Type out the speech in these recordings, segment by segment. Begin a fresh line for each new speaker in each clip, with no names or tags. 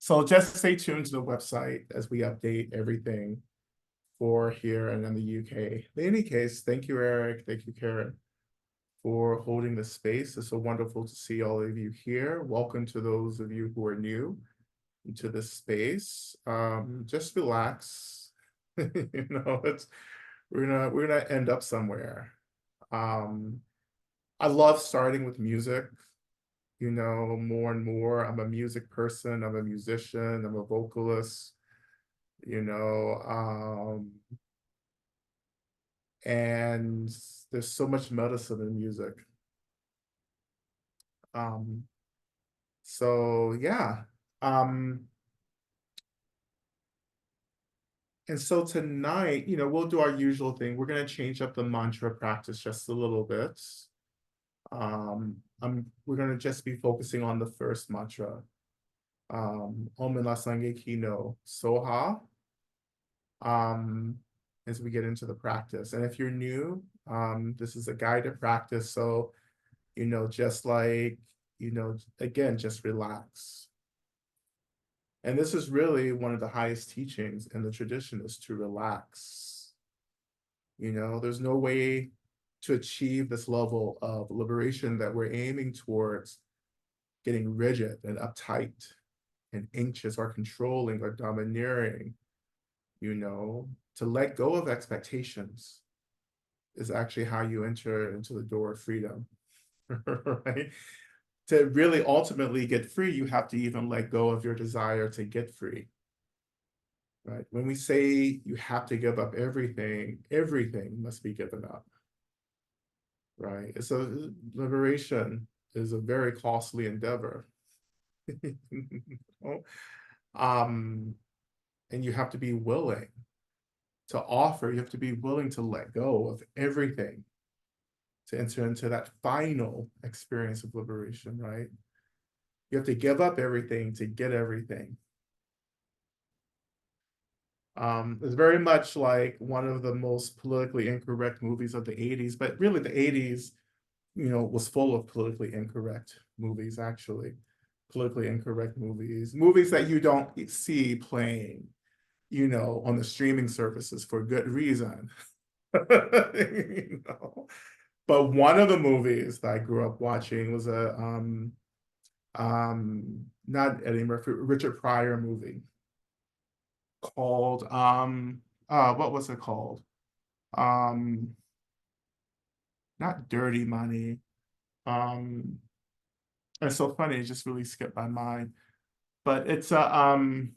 So just stay tuned to the website as we update everything for here and in the UK. In any case, thank you, Eric. Thank you, Karen, for holding the space. It's so wonderful to see all of you here. Welcome to those of you who are new into this space. Just relax. It's we're gonna end up somewhere. I love starting with music. More and more. I'm a music person. I'm a musician. I'm a vocalist. You know, and there's so much medicine in music. So yeah. And so tonight, we'll do our usual thing. We're going to change up the mantra practice just a little bit. We're going to just be focusing on the first mantra. Om Lasange Kino Soha. As we get into the practice. And if you're new, this is a guided practice. So, just like, again, just relax. And this is really one of the highest teachings in the tradition, is to relax. There's no way to achieve this level of liberation that we're aiming towards getting rigid and uptight and anxious or controlling or domineering. To let go of expectations is actually how you enter into the door of freedom, right? To really ultimately get free, you have to even let go of your desire to get free, right? When we say you have to give up everything, everything must be given up, right? So liberation is a very costly endeavor. And you have to be willing to offer, you have to be willing to let go of everything to enter into that final experience of liberation, right? You have to give up everything to get everything. It's very much like one of the most politically incorrect movies of the 80s, but really the 80s, was full of politically incorrect movies, actually. Politically incorrect movies that you don't see playing, on the streaming services for good reason. But one of the movies that I grew up watching was not Eddie Murphy, Richard Pryor movie called what was it called? Not Dirty Money. It's so funny, it just really skipped my mind. But it's a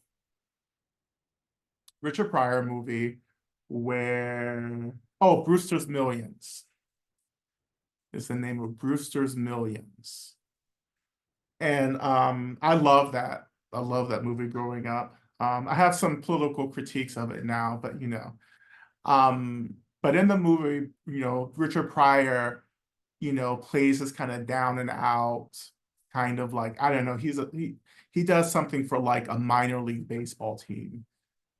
Richard Pryor movie where Brewster's Millions is the name of Brewster's Millions. And I love that. I love that movie growing up. I have some political critiques of it now, but but in the movie, Richard Pryor, plays this kind of down and out, kind of like, I don't know, he does something for like a minor league baseball team.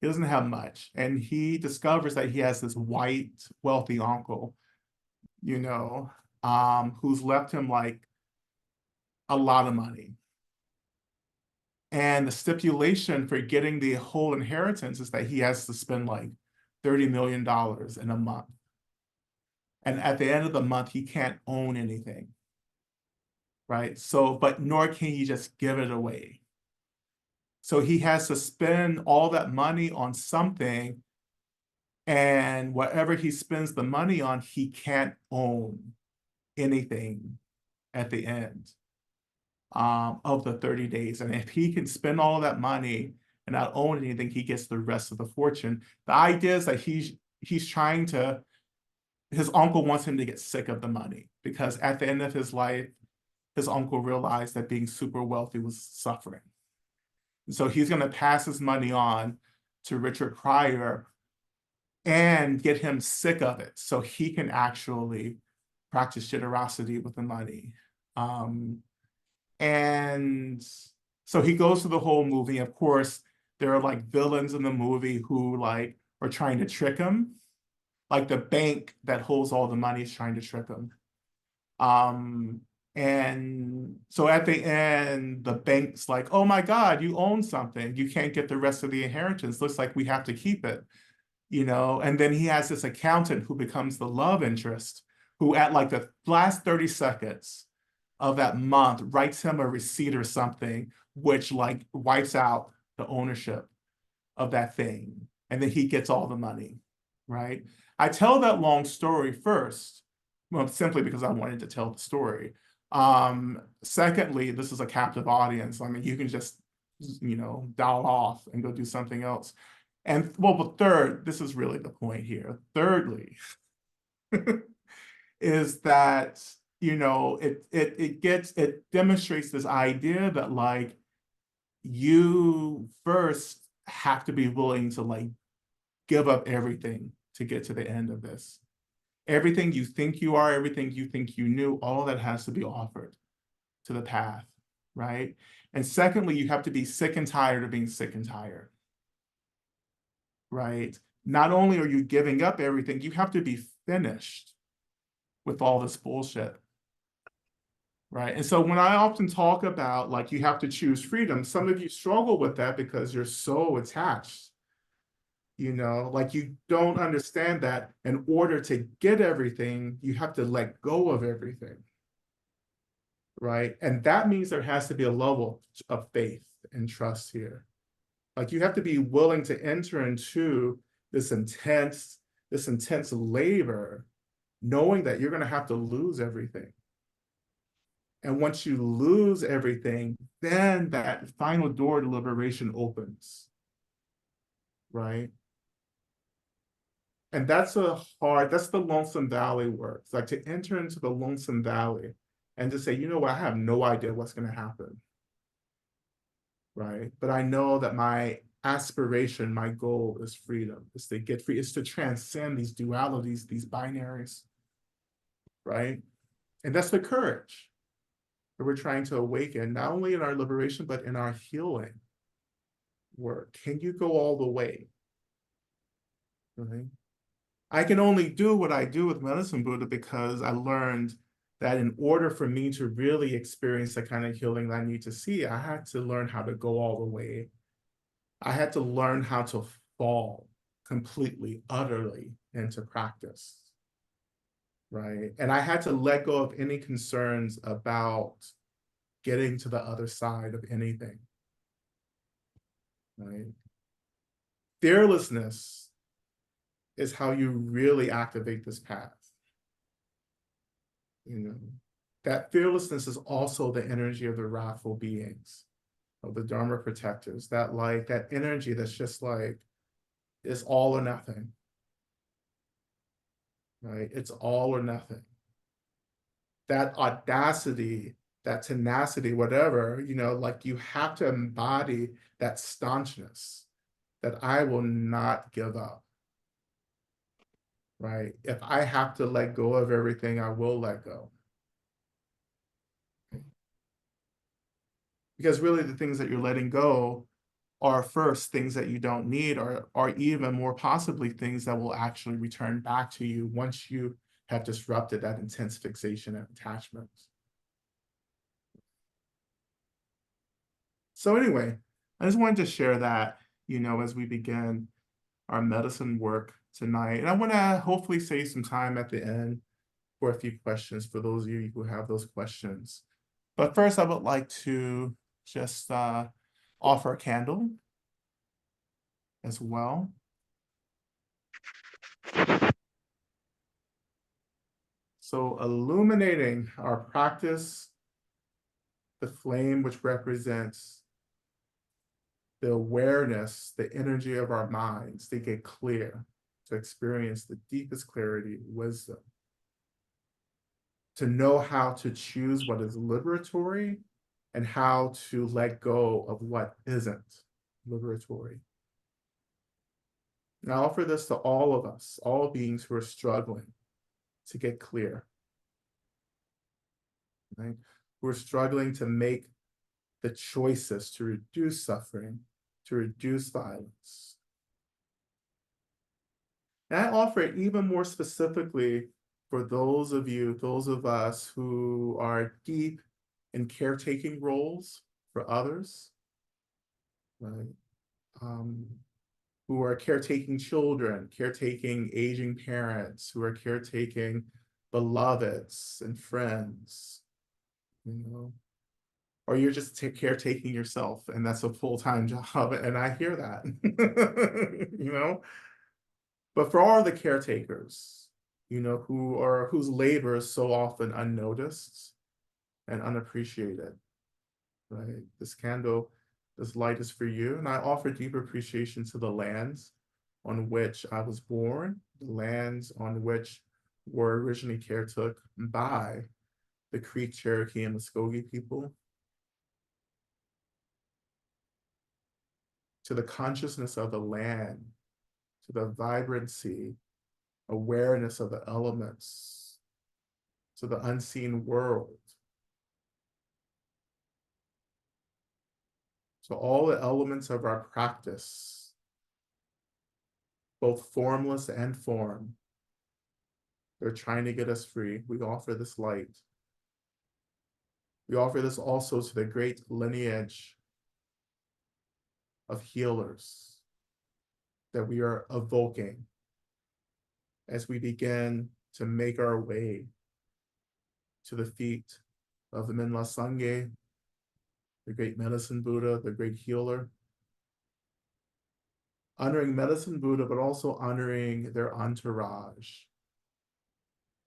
He doesn't have much. And he discovers that he has this white, wealthy uncle, who's left him like a lot of money. And the stipulation for getting the whole inheritance is that he has to spend like $30 million in a month. And at the end of the month, he can't own anything, right? So, but nor can he just give it away. So he has to spend all that money on something, and whatever he spends the money on, he can't own anything at the end of the 30 days. And if he can spend all of that money and not own anything, he gets the rest of the fortune. The idea is that he's trying to, his uncle wants him to get sick of the money, because at the end of his life, his uncle realized that being super wealthy was suffering. So he's going to pass his money on to Richard Pryor and get him sick of it so he can actually practice generosity with the money. And so he goes through the whole movie. Of course, there are like villains in the movie who like are trying to trick him. Like the bank that holds all the money is trying to trick him. And so at the end, the bank's like, oh my God, you own something. You can't get the rest of the inheritance. Looks like we have to keep it, And then he has this accountant who becomes the love interest, who at like the last 30 seconds of that month writes him a receipt or something, which like wipes out the ownership of that thing. And then he gets all the money, right? I tell that long story first, well, simply because I wanted to tell the story. Secondly, this is a captive audience. I mean, you can just, dial off and go do something else. And well, but third, this is really the point here. Thirdly, is that it demonstrates this idea that like you first have to be willing to like give up everything to get to the end of this. Everything you think you are, everything you think you knew, all of that has to be offered to the path, right? And secondly, you have to be sick and tired of being sick and tired, right? Not only are you giving up everything, you have to be finished with all this bullshit, right? And so when I often talk about like you have to choose freedom, some of you struggle with that because you're so attached. Like you don't understand that in order to get everything, you have to let go of everything, right? And that means there has to be a level of faith and trust here. Like you have to be willing to enter into this intense labor, knowing that you're going to have to lose everything. And once you lose everything, then that final door to liberation opens, right? And that's the Lonesome Valley work. It's like to enter into the Lonesome Valley and to say, you know what, I have no idea what's going to happen, right? But I know that my aspiration, my goal is freedom, is to get free, is to transcend these dualities, these binaries, right? And that's the courage that we're trying to awaken, not only in our liberation, but in our healing work. Can you go all the way, right? I can only do what I do with Medicine Buddha because I learned that in order for me to really experience the kind of healing that I need to see, I had to learn how to go all the way. I had to learn how to fall completely, utterly into practice, right? And I had to let go of any concerns about getting to the other side of anything, right? Fearlessness is how you really activate this path. That fearlessness is also the energy of the wrathful beings, of the Dharma protectors, that like that energy that's just like, it's all or nothing, right? It's all or nothing. That audacity, that tenacity, whatever, like you have to embody that staunchness that I will not give up, right? If I have to let go of everything, I will let go. Because really the things that you're letting go are first things that you don't need, or even more possibly things that will actually return back to you once you have disrupted that intense fixation and attachment. So anyway, I just wanted to share that, as we begin our medicine work tonight. And I want to hopefully save some time at the end for a few questions for those of you who have those questions. But first, I would like to just offer a candle as well. So illuminating our practice, the flame which represents the awareness, the energy of our minds to get clear, to experience the deepest clarity, wisdom, to know how to choose what is liberatory and how to let go of what isn't liberatory. And I offer this to all of us, all beings who are struggling to get clear, right? Who are struggling to make the choices to reduce suffering, to reduce violence. And I offer it even more specifically for those of you, those of us who are deep in caretaking roles for others, right? Um, who are caretaking children, caretaking aging parents, who are caretaking beloveds and friends, you know, or you're just caretaking yourself, and that's a full-time job, and I hear that, you know. But for all the caretakers, you know, whose labor is so often unnoticed and unappreciated, right? This candle, this light is for you, and I offer deep appreciation to the lands on which I was born, the lands on which were originally caretook by the Creek, Cherokee, and Muskogee people, to the consciousness of the land, to the vibrancy, awareness of the elements, to the unseen world. So all the elements of our practice, both formless and form, they're trying to get us free. We offer this light. We offer this also to the great lineage of healers that we are evoking as we begin to make our way to the feet of the Minla Sangye, the great medicine Buddha, the great healer, honoring medicine Buddha, but also honoring their entourage,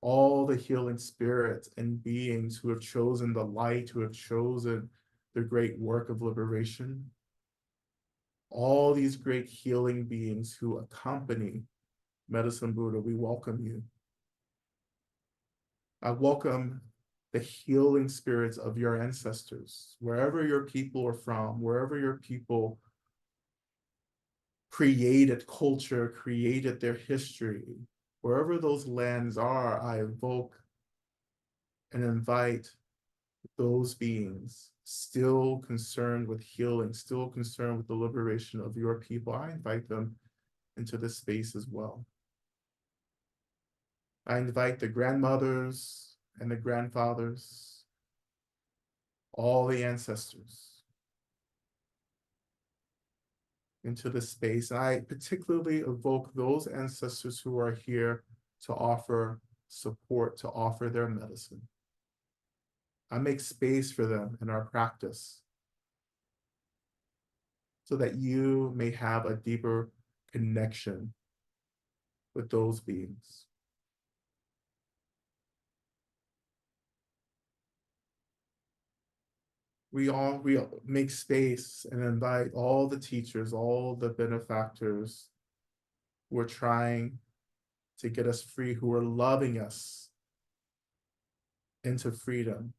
all the healing spirits and beings who have chosen the light, who have chosen the great work of liberation, all these great healing beings who accompany medicine Buddha, we welcome you. I welcome the healing spirits of your ancestors, wherever your people are from, wherever your people created culture, created their history, wherever those lands are, I evoke and invite those beings still concerned with healing, still concerned with the liberation of your people. I invite them into this space as well. I invite the grandmothers and the grandfathers, all the ancestors into this space. And I particularly evoke those ancestors who are here to offer support, to offer their medicine. I make space for them in our practice so that you may have a deeper connection with those beings. We make space and invite all the teachers, all the benefactors who are trying to get us free, who are loving us into freedom.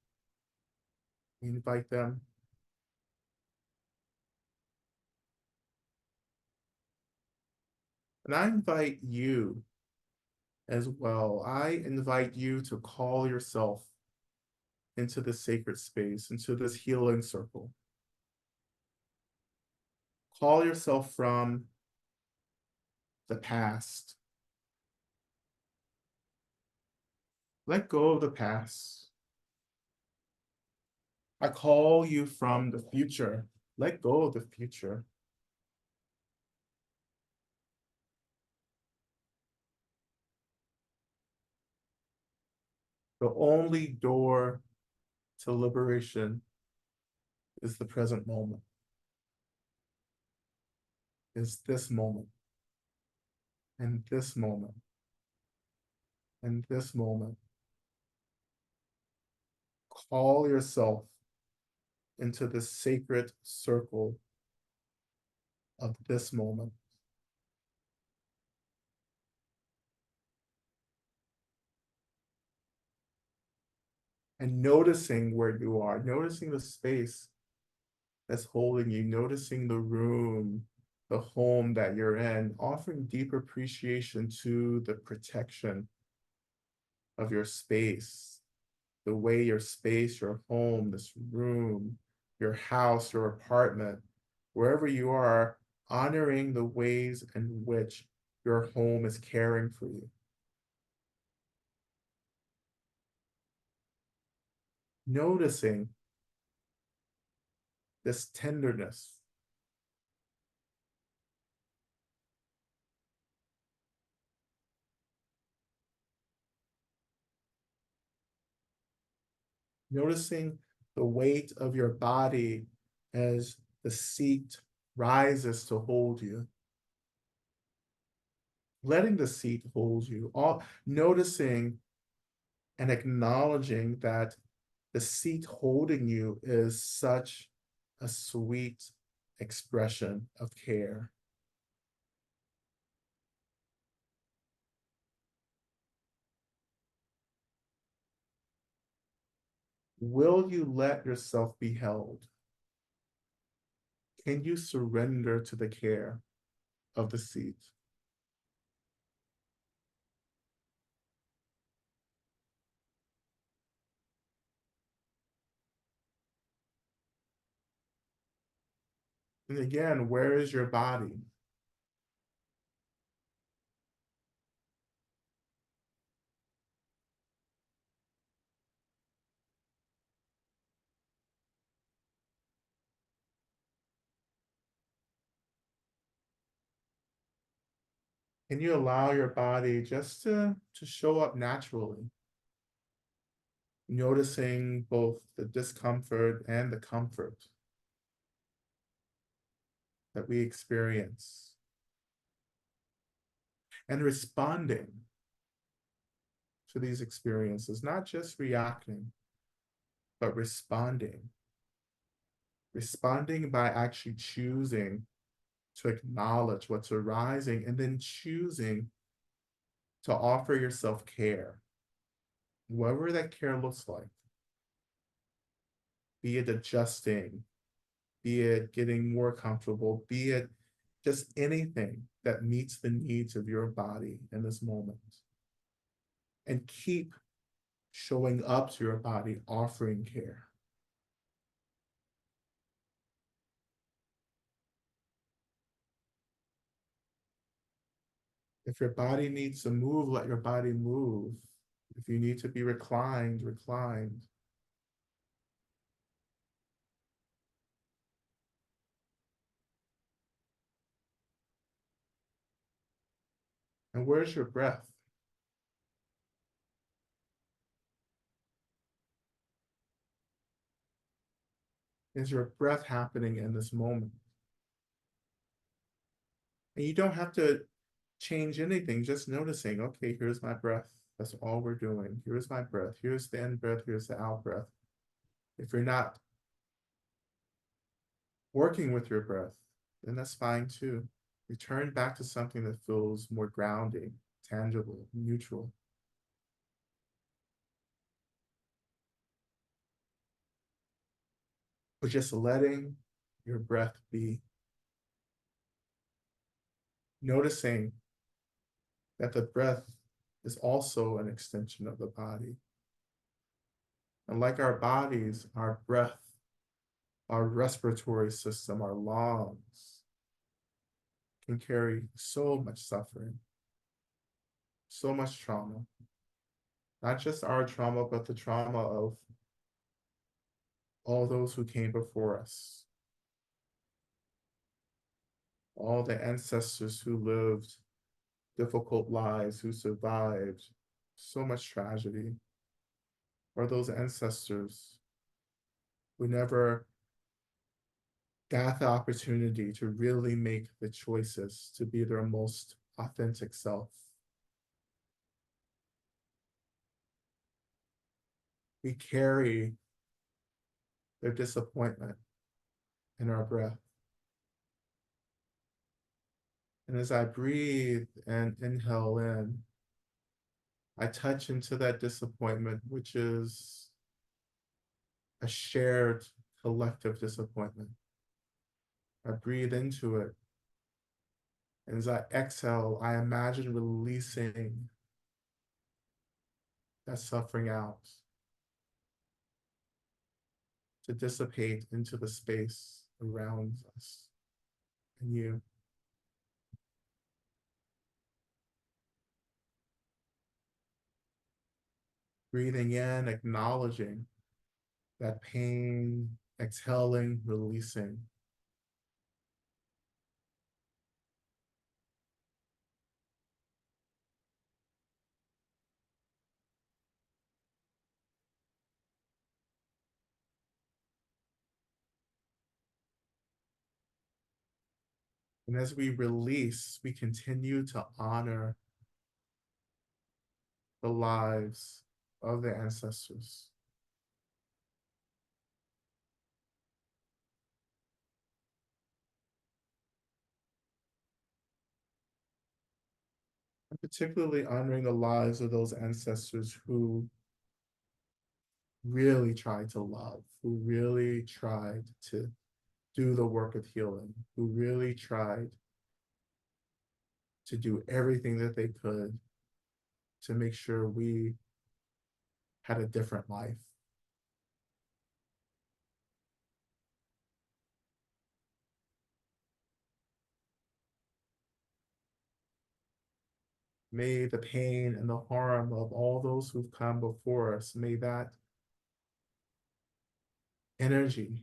We invite them. And I invite you as well. I invite you to call yourself into this sacred space, into this healing circle. Call yourself from the past. Let go of the past. I call you from the future. Let go of the future. The only door to liberation is the present moment, is this moment, and this moment, and this moment. Call yourself into the sacred circle of this moment. And noticing where you are, noticing the space that's holding you, noticing the room, the home that you're in, offering deep appreciation to the protection of your space, the way your space, your home, this room, your house, your apartment, wherever you are, honoring the ways in which your home is caring for you. noticing this tenderness, noticing the weight of your body as the seat rises to hold you, letting the seat hold you, all noticing and acknowledging that the seat holding you is such a sweet expression of care. Will you let yourself be held? Can you surrender to the care of the seat? And again, where is your body? Can you allow your body just to show up naturally, noticing both the discomfort and the comfort that we experience, and responding to these experiences, not just reacting, but responding by actually choosing to acknowledge what's arising and then choosing to offer yourself care, whatever that care looks like, be it adjusting, be it getting more comfortable, be it just anything that meets the needs of your body in this moment. And keep showing up to your body, offering care. If your body needs to move, let your body move. If you need to be reclined, reclined. And where's your breath? Is your breath happening in this moment? And you don't have to change anything, just noticing, okay, here's my breath. That's all we're doing. Here's my breath. Here's the in breath. Here's the out breath. If you're not working with your breath, then that's fine too. Return back to something that feels more grounding, tangible, neutral. But just letting your breath be, noticing that the breath is also an extension of the body. And like our bodies, our breath, our respiratory system, our lungs can carry so much suffering, so much trauma. Not just our trauma, but the trauma of all those who came before us, all the ancestors who lived difficult lives, who survived so much tragedy, or those ancestors who never got the opportunity to really make the choices to be their most authentic self. We carry their disappointment in our breath. And as I breathe and inhale in, I touch into that disappointment, which is a shared collective disappointment. I breathe into it. And as I exhale, I imagine releasing that suffering out to dissipate into the space around us and you. Breathing in, acknowledging that pain, exhaling, releasing. And as we release, we continue to honor the lives of the ancestors. And particularly honoring the lives of those ancestors who really tried to love, who really tried to do the work of healing, who really tried to do everything that they could to make sure we had a different life. May the pain and the harm of all those who've come before us, may that energy,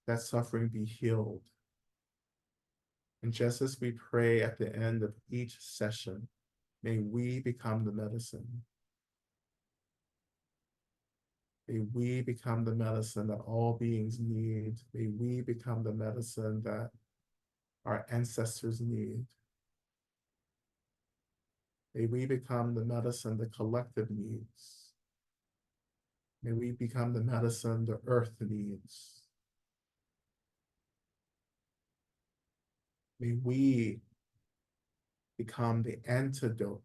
that suffering be healed. And just as we pray at the end of each session, may we become the medicine. May we become the medicine that all beings need. May we become the medicine that our ancestors need. May we become the medicine the collective needs. May we become the medicine the earth needs. May we become the antidote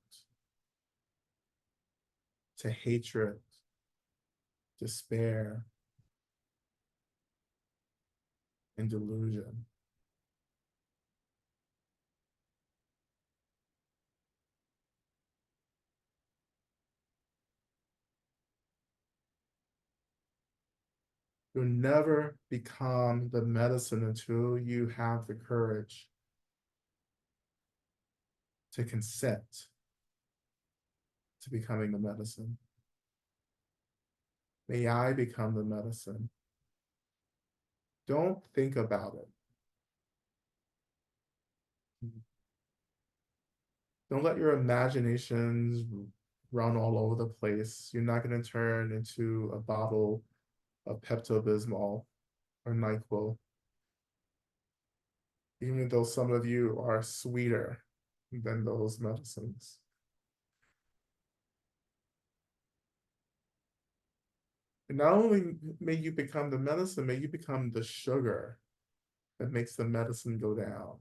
to hatred, despair, and delusion. You'll never become the medicine until you have the courage to consent to becoming the medicine. May I become the medicine. Don't think about it. Don't let your imaginations run all over the place. You're not going to turn into a bottle of Pepto-Bismol or NyQuil, even though some of you are sweeter than those medicines. And not only may you become the medicine, may you become the sugar that makes the medicine go down.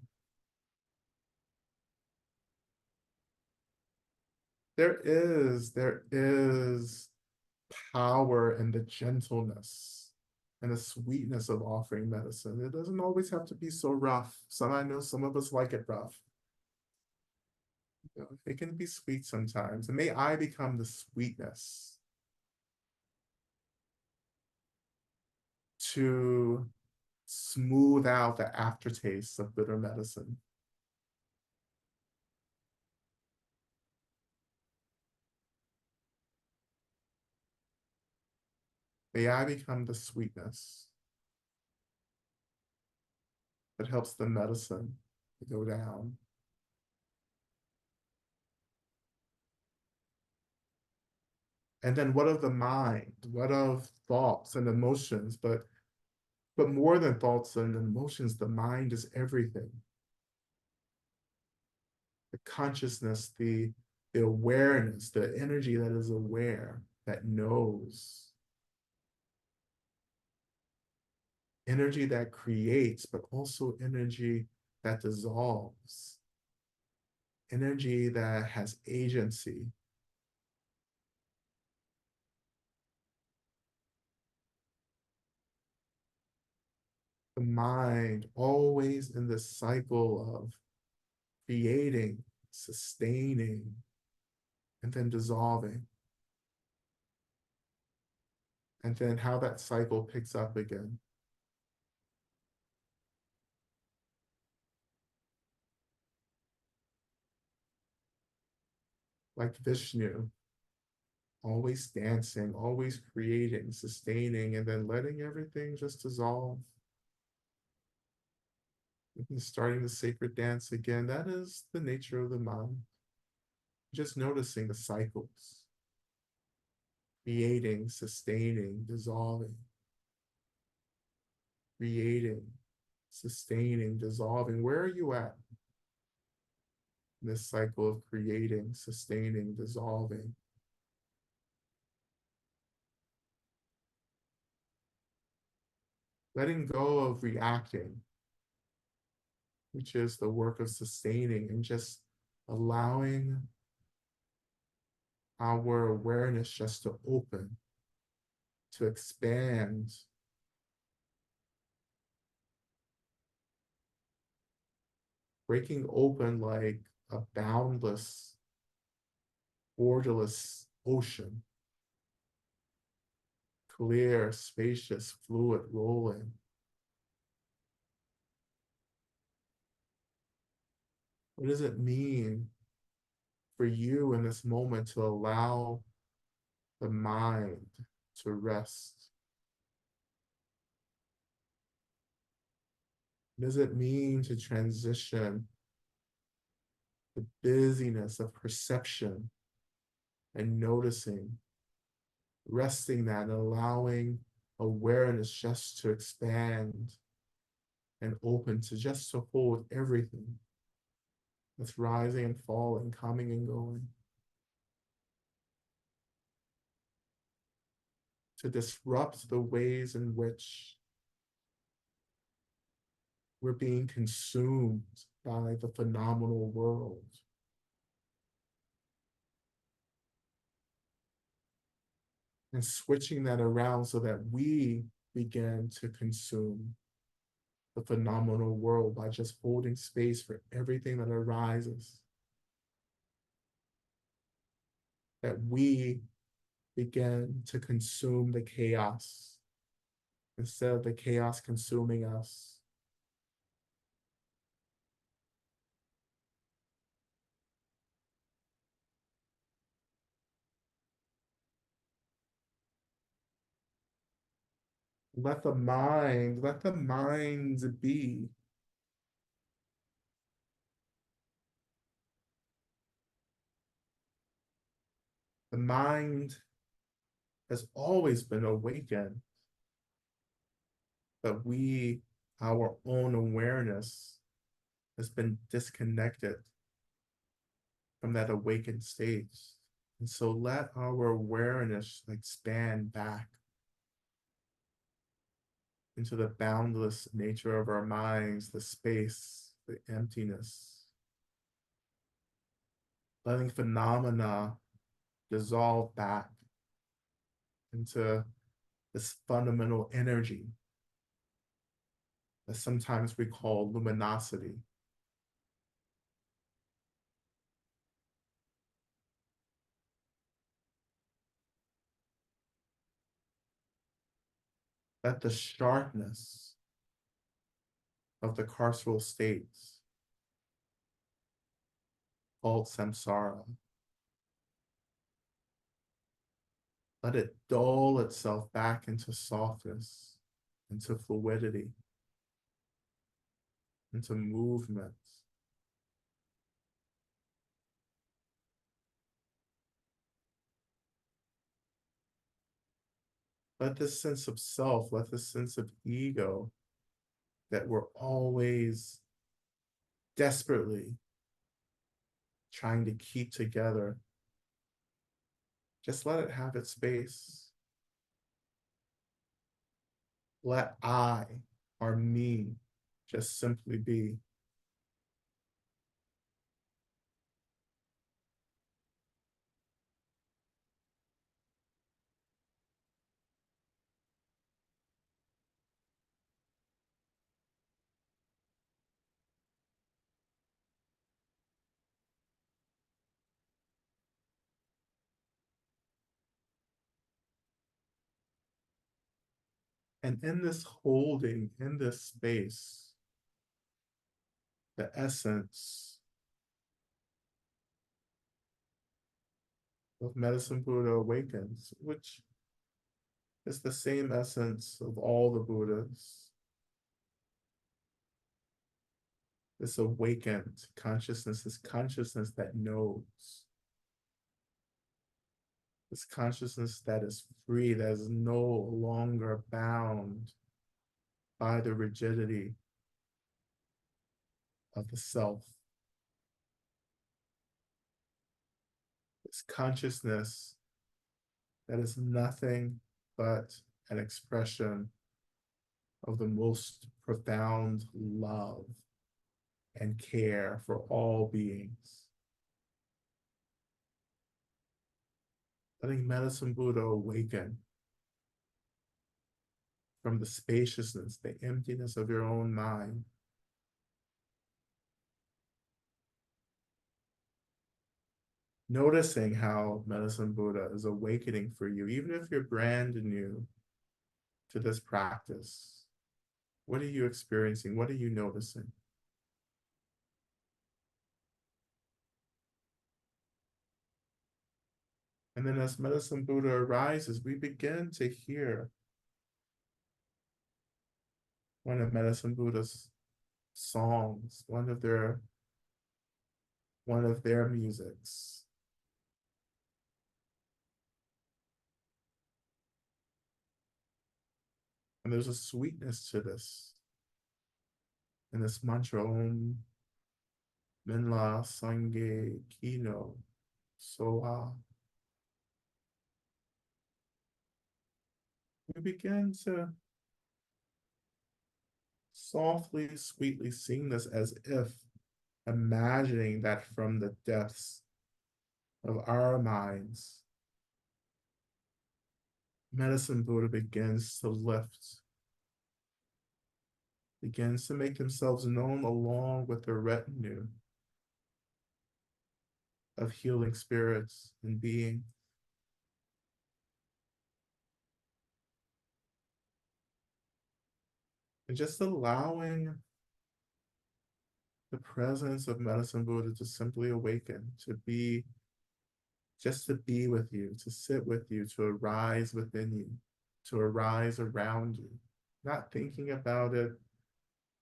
There is power in the gentleness and the sweetness of offering medicine. It doesn't always have to be so rough. I know some of us like it rough. It can be sweet sometimes. And may I become the sweetness to smooth out the aftertaste of bitter medicine. May I become the sweetness that helps the medicine to go down. And then what of the mind? What of thoughts and emotions? But more than thoughts and emotions, the mind is everything. The consciousness, the awareness, the energy that is aware, that knows. Energy that creates, but also energy that dissolves. Energy that has agency. The mind always in this cycle of creating, sustaining, and then dissolving. And then how that cycle picks up again. Like Vishnu, always dancing, always creating, sustaining, and then letting everything just dissolve. And starting the sacred dance again. That is the nature of the mind. Just noticing the cycles, creating, sustaining, dissolving, creating, sustaining, dissolving. Where are you at in this cycle of creating, sustaining, dissolving? Letting go of reacting, which is the work of sustaining, and just allowing our awareness just to open, to expand, breaking open like a boundless, borderless ocean, clear, spacious, fluid, rolling. What does it mean for you in this moment to allow the mind to rest? What does it mean to transition the busyness of perception and noticing, resting that and allowing awareness just to expand and open to just to hold everything that's rising and falling, coming and going, to disrupt the ways in which we're being consumed by the phenomenal world. And switching that around so that we begin to consume the phenomenal world by just holding space for everything that arises. That we begin to consume the chaos instead of the chaos consuming us. Let the minds be. The mind has always been awakened, but our own awareness has been disconnected from that awakened state. And so let our awareness expand back into the boundless nature of our minds, the space, the emptiness, letting phenomena dissolve back into this fundamental energy that sometimes we call luminosity. Let the sharpness of the carceral states called samsara, let it dull itself back into softness, into fluidity, into movement. Let this sense of self, let this sense of ego that we're always desperately trying to keep together, just let it have its space. Let I, or me, just simply be. And in this holding, in this space, the essence, of Medicine Buddha awakens, which is the same essence of all the Buddhas. This awakened consciousness, this consciousness that knows, this consciousness that is free, that is no longer bound by the rigidity of the self. This consciousness that is nothing but an expression of the most profound love and care for all beings. Letting Medicine Buddha awaken from the spaciousness, the emptiness of your own mind. Noticing how Medicine Buddha is awakening for you, even if you're brand new to this practice. What are you experiencing? What are you noticing? And then as Medicine Buddha arises, we begin to hear one of Medicine Buddha's songs, one of their musics. And there's a sweetness to this. And this mantra, Om Minla Sange Kino Soha. We begin to softly, sweetly sing this as if imagining that from the depths of our minds, Medicine Buddha begins to lift, begins to make themselves known along with the retinue of healing spirits and beings. And just allowing the presence of Medicine Buddha to simply awaken, just to be with you, to sit with you, to arise within you, to arise around you, not thinking about it,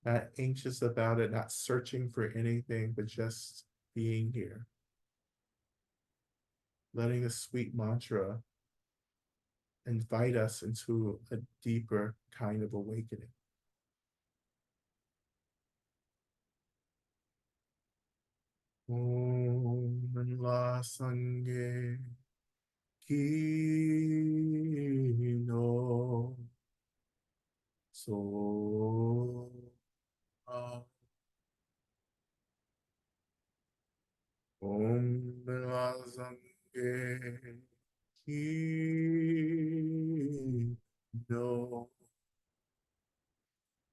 not anxious about it, not searching for anything, but just being here. Letting the sweet mantra invite us into a deeper kind of awakening. Om La Sangye Kino So Om La Sangye Kino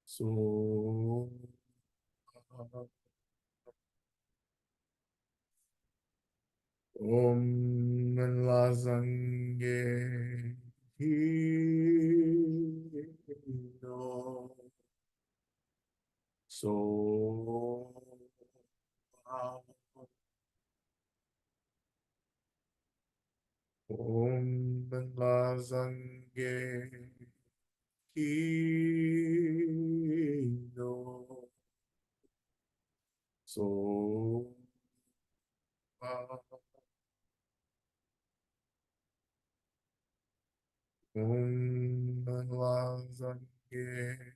So Om La Sangye Kino So Om La Sangye Kino So Om La Sangye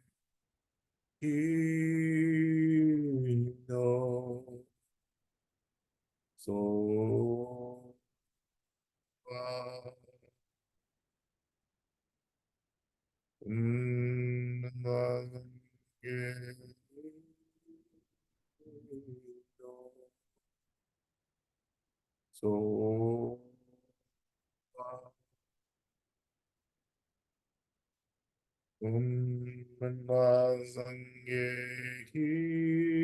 Kino So La Sangye Kino So Om La Sangye Kino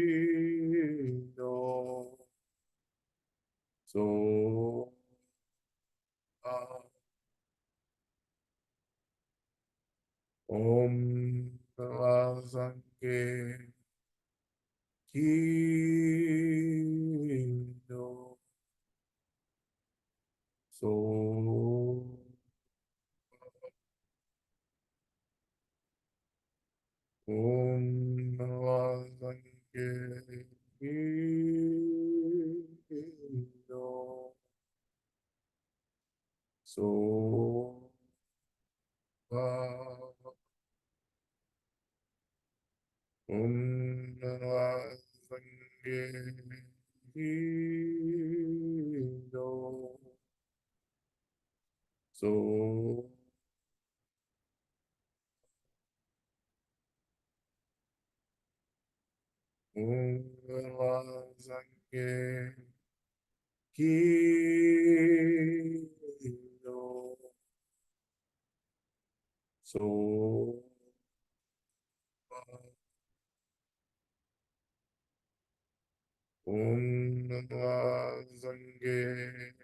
So Om La Sangye Kino So no. So va una sangre no. So una sangre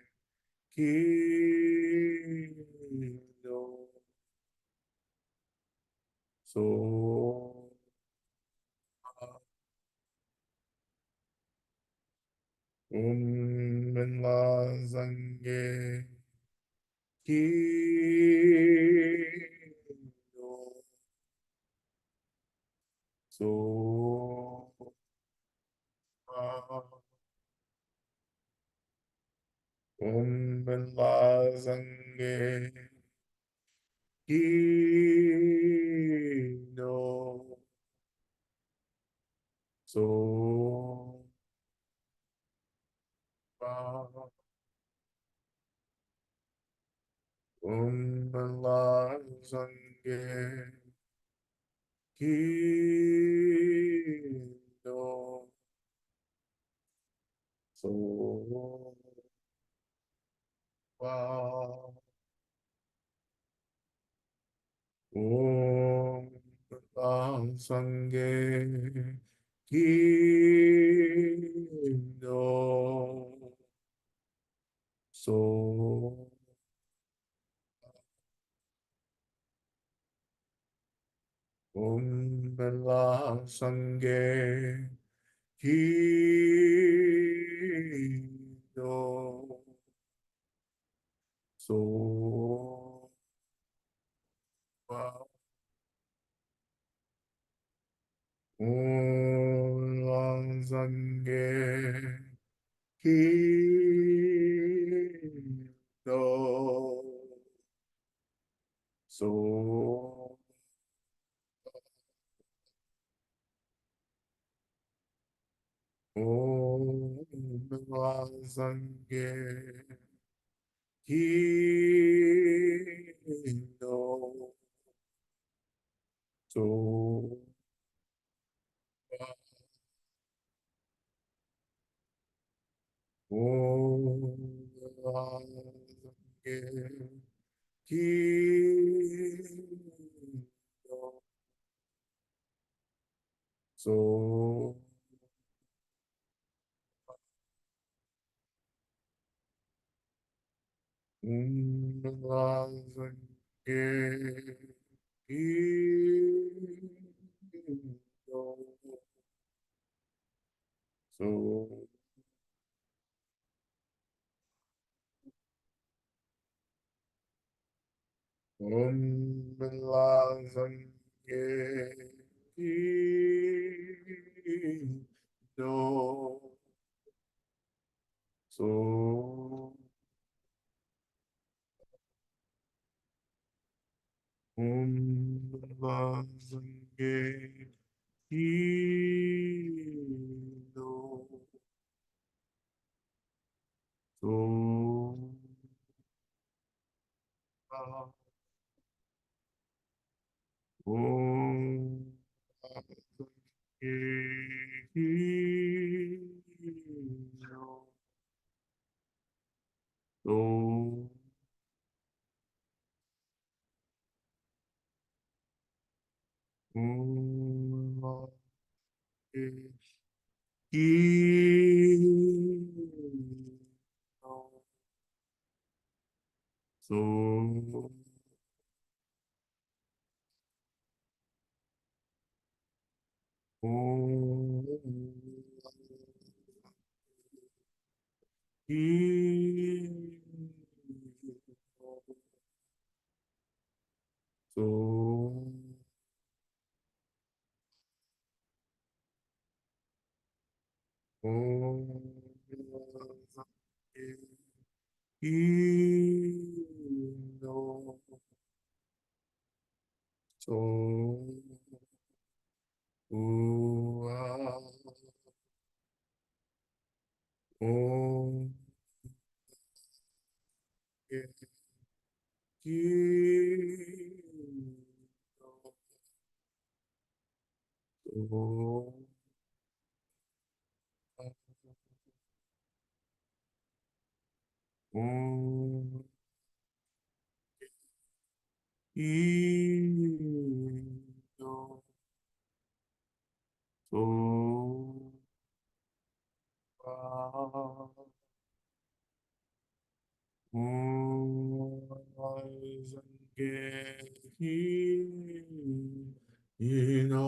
no. So una sangre no. So la sangre no. So la sangre no. So la sangre no. So Om Sange Kindo So Om Sange Kindo So Om Sange Kindo So Om Sange Kino So Om Sange Kino So Om Sange Kino So Om Sange Kino So Sange Kino So Om Sange Kino So Om Kino So Om So Ino to ua o ki to o ino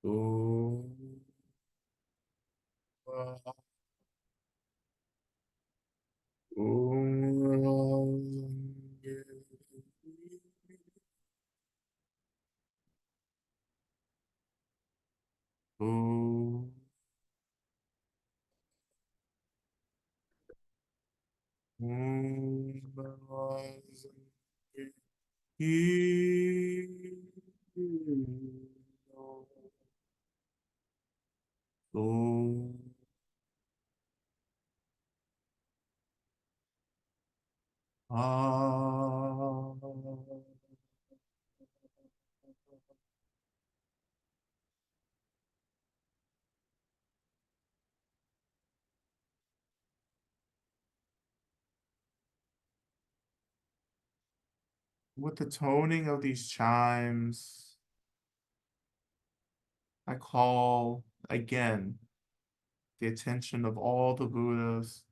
to ua With the toning of these chimes, I call again the attention of all the Buddhas,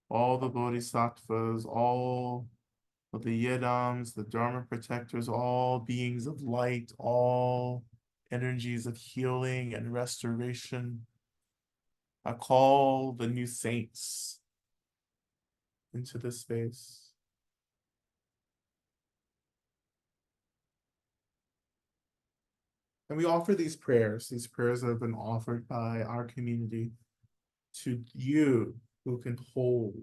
all the Bodhisattvas, all of the Yidams, the Dharma protectors, all beings of light, all energies of healing and restoration. I call the new saints into this space. And we offer these prayers. These prayers have been offered by our community to you who can hold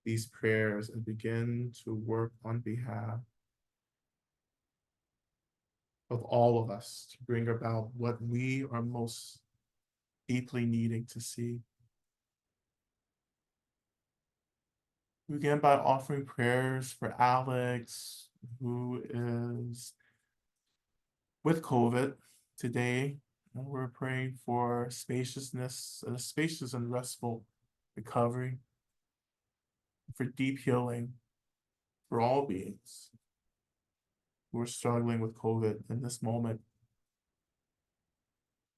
these prayers and begin to work on behalf of all of us to bring about what we are most deeply needing to see. We begin by offering prayers for Alex, who is with COVID today. And we're praying for spaciousness, a spacious and restful recovery, for deep healing for all beings who are struggling with COVID in this moment.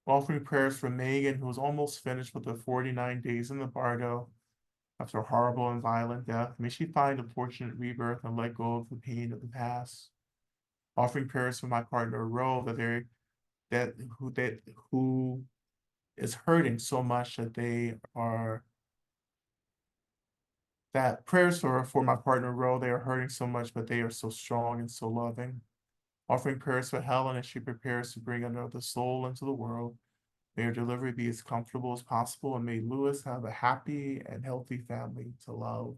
Offering prayers for Megan, who is almost finished with her 49 days in the Bardo after a horrible and violent death. May she find a fortunate rebirth and let go of the pain of the past. Offering prayers for my partner Ro, who is hurting so much that prayers for my partner Ro, they are hurting so much, but they are so strong and so loving. Offering prayers for Helen as she prepares to bring another soul into the world. May her delivery be as comfortable as possible, and may Lewis have a happy and healthy family to love.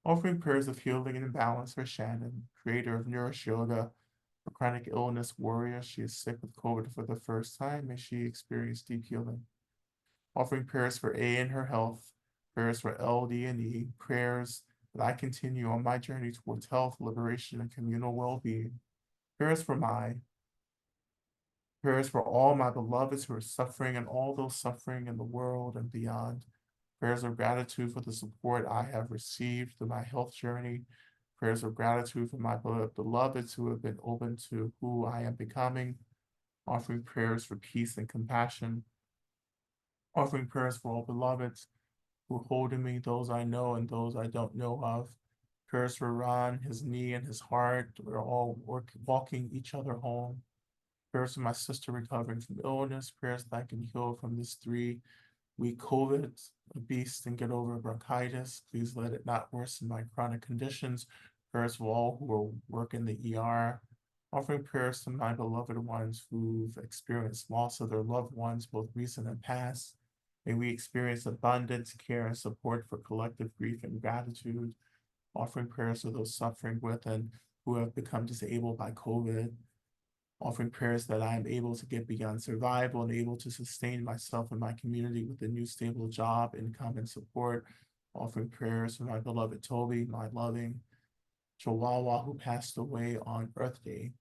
Offering prayers of healing and balance for Shannon, creator of Nourish Yoga, for chronic illness warrior. She is sick with COVID for the first time. May she experience deep healing. Offering prayers for A and her health, prayers for LD and E, prayers that I continue on my journey towards health, liberation, and communal well-being. Prayers for prayers for all my beloveds who are suffering and all those suffering in the world and beyond. Prayers of gratitude for the support I have received through my health journey. Prayers of gratitude for my beloveds who have been open to who I am becoming. Offering prayers for peace and compassion. Offering prayers for all beloveds who are holding me, those I know and those I don't know of. Prayers for Ron, his knee and his heart. We're all walking each other home. Prayers for my sister recovering from illness. Prayers that I can heal from this 3-week COVID beast and get over bronchitis. Please let it not worsen my chronic conditions. Prayers for all who will work in the ER. Offering prayers to my beloved ones who've experienced loss of their loved ones, both recent and past. May we experience abundance, care, and support for collective grief and gratitude, offering prayers for those suffering with and who have become disabled by COVID, offering prayers that I am able to get beyond survival and able to sustain myself and my community with a new stable job, income, and support, offering prayers for my beloved Toby, my loving Chihuahua who passed away on Earth Day,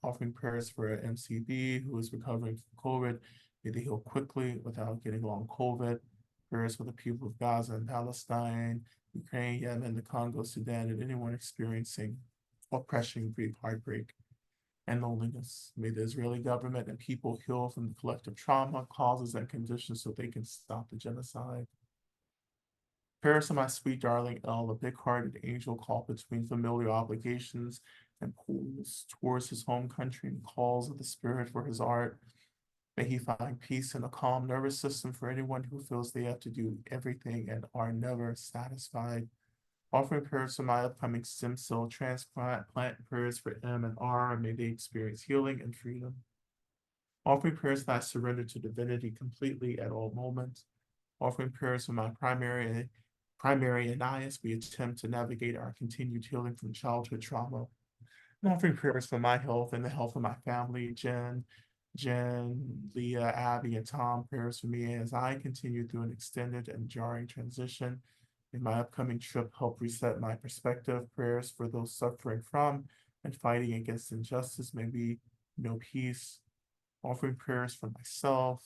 offering prayers for MCB who is recovering from COVID. May they heal quickly without getting long COVID. Prayers for the people of Gaza and Palestine, Ukraine, Yemen, the Congo, Sudan, and anyone experiencing oppression, grief, heartbreak, and loneliness. May the Israeli government and people heal from the collective trauma, causes, and conditions so they can stop the genocide. Prayers to my sweet darling El, a big-hearted angel caught between familiar obligations and pulls towards his home country and calls of the spirit for his art. May he find peace in a calm nervous system for anyone who feels they have to do everything and are never satisfied. Offering prayers for my upcoming stem cell transplant, plant prayers for M and R, may they experience healing and freedom. Offering prayers that I surrender to divinity completely at all moments. Offering prayers for my primary and I as we attempt to navigate our continued healing from childhood trauma. And offering prayers for my health and the health of my family, Jen, Leah, Abby, and Tom. Prayers for me as I continue through an extended and jarring transition. May my upcoming trip help reset my perspective. Prayers for those suffering from and fighting against injustice. May we know peace. Offering prayers for myself.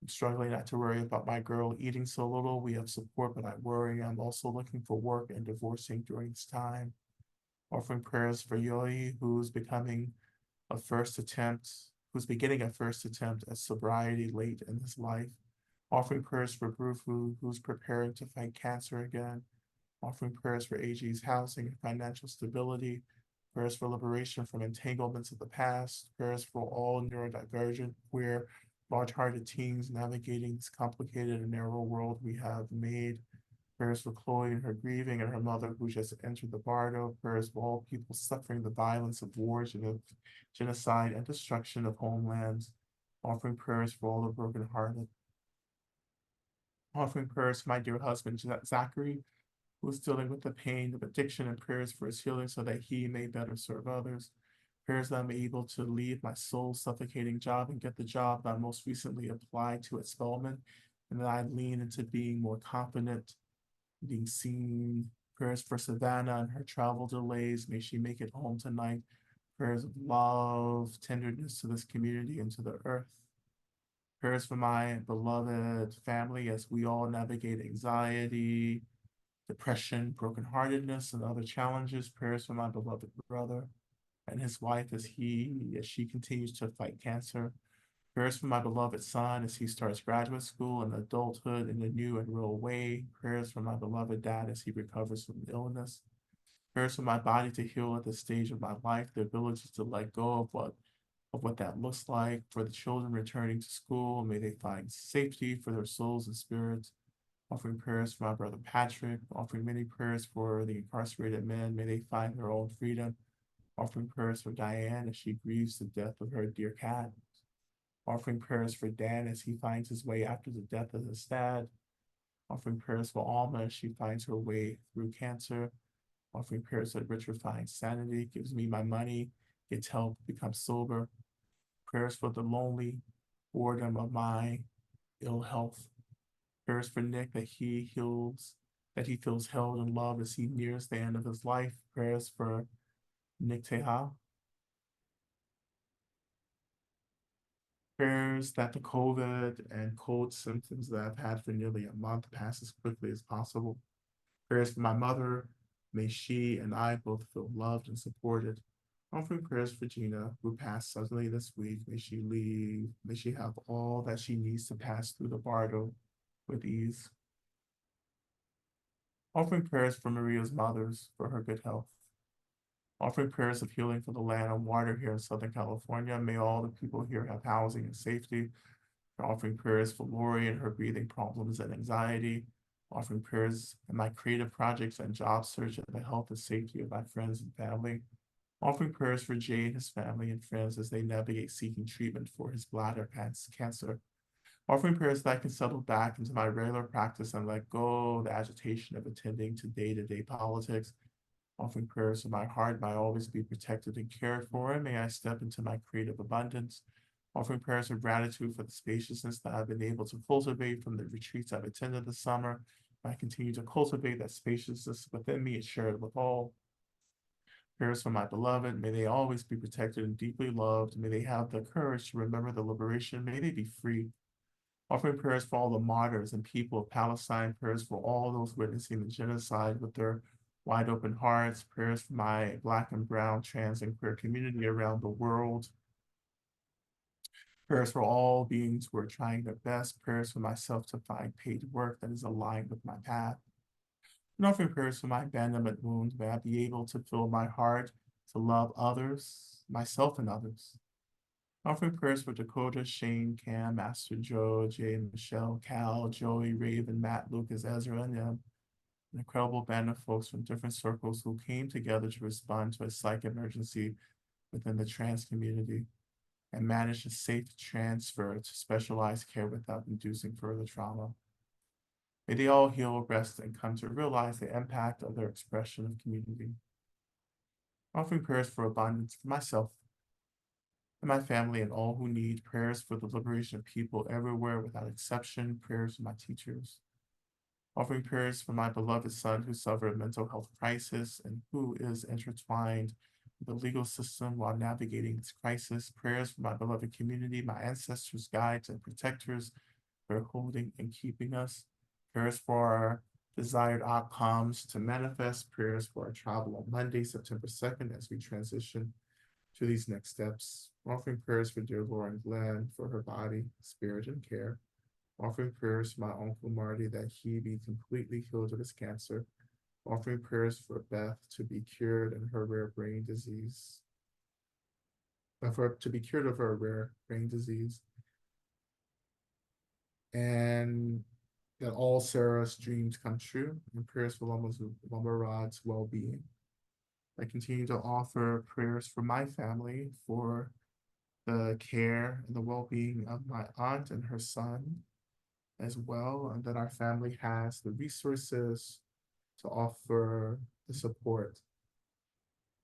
I'm struggling not to worry about my girl eating so little. We have support, but I worry. I'm also looking for work and divorcing during this time. Offering prayers for Yoi, who's beginning a first attempt at sobriety late in his life. Offering prayers for Brufu, who's preparing to fight cancer again. Offering prayers for AG's housing and financial stability. Prayers for liberation from entanglements of the past. Prayers for all neurodivergent, queer, large-hearted teens navigating this complicated and narrow world we have made. Prayers for Chloe and her grieving and her mother who just entered the bardo. Prayers for all people suffering the violence of wars and of genocide and destruction of homelands. Offering prayers for all the brokenhearted. Offering prayers for my dear husband, Zachary, who is dealing with the pain of addiction, and prayers for his healing so that he may better serve others. Prayers that I'm able to leave my soul suffocating job and get the job that I most recently applied to at Spelman, and that I lean into being more confident, being seen. Prayers for Savannah and her travel delays. May she make it home tonight. Prayers of love, tenderness to this community and to the earth. Prayers for my beloved family as we all navigate anxiety, depression, brokenheartedness, and other challenges. Prayers for my beloved brother and his wife as she continues to fight cancer. Prayers for my beloved son as he starts graduate school and adulthood in a new and real way. Prayers for my beloved dad as he recovers from illness. Prayers for my body to heal at this stage of my life, the ability to let go of what that looks like. For the children returning to school, may they find safety for their souls and spirits. Offering prayers for my brother Patrick, offering many prayers for the incarcerated men, may they find their own freedom. Offering prayers for Diane as she grieves the death of her dear cat. Offering prayers for Dan as he finds his way after the death of his dad. Offering prayers for Alma as she finds her way through cancer. Offering prayers that Richard finds sanity, gives me my money, gets help, becomes sober. Prayers for the lonely boredom of my ill health. Prayers for Nick that he feels held and loved as he nears the end of his life. Prayers for Nick Teha. Prayers that the COVID and cold symptoms that I've had for nearly a month pass as quickly as possible. Prayers for my mother. May she and I both feel loved and supported. Offering prayers for Gina, who passed suddenly this week. May she have all that she needs to pass through the bardo with ease. Offering prayers for Maria's mothers for her good health. Offering prayers of healing for the land and water here in Southern California. May all the people here have housing and safety. Offering prayers for Lori and her breathing problems and anxiety. Offering prayers in my creative projects and job search and the health and safety of my friends and family. Offering prayers for Jay and his family and friends as they navigate seeking treatment for his bladder cancer. Offering prayers that I can settle back into my regular practice and let go of the agitation of attending to day-to-day politics. Offering prayers so my heart might always be protected and cared for, and may I step into my creative abundance. Offering prayers of gratitude for the spaciousness that I've been able to cultivate from the retreats I've attended this summer. I continue to cultivate that spaciousness within me and share it with all. Prayers for my beloved, may they always be protected and deeply loved. May they have the courage to remember the liberation. May they be free. Offering prayers for all the martyrs and people of Palestine, prayers for all those witnessing the genocide with their wide open hearts, prayers for my Black and Brown, trans, and queer community around the world, prayers for all beings who are trying their best, prayers for myself to find paid work that is aligned with my path, and offering prayers for my abandonment wound. May I be able to fill my heart to love others, myself and others. Offering prayers for Dakota, Shane, Cam, Master Joe, Jay, Michelle, Cal, Joey, Raven, Matt, Lucas, Ezra, and them. An incredible band of folks from different circles who came together to respond to a psych emergency within the trans community and managed a safe transfer to specialized care without inducing further trauma. May they all heal, rest, and come to realize the impact of their expression of community. Offering prayers for abundance for myself and my family and all who need, prayers for the liberation of people everywhere without exception, prayers for my teachers. Offering prayers for my beloved son who suffered a mental health crisis and who is intertwined with the legal system while navigating this crisis. Prayers for my beloved community, my ancestors, guides, and protectors for holding and keeping us. Prayers for our desired outcomes to manifest. Prayers for our travel on Monday, September 2nd, as we transition to these next steps. Offering prayers for dear Lauren Glenn for her body, spirit, and care. Offering prayers for my uncle Marty that he be completely healed of his cancer. Offering prayers for Beth to be cured in her rare brain disease. For to be cured of her rare brain disease. And that all Sarah's dreams come true. And prayers for Lama Rod's well-being. I continue to offer prayers for my family, for the care and the well-being of my aunt and her son as well, and that our family has the resources to offer the support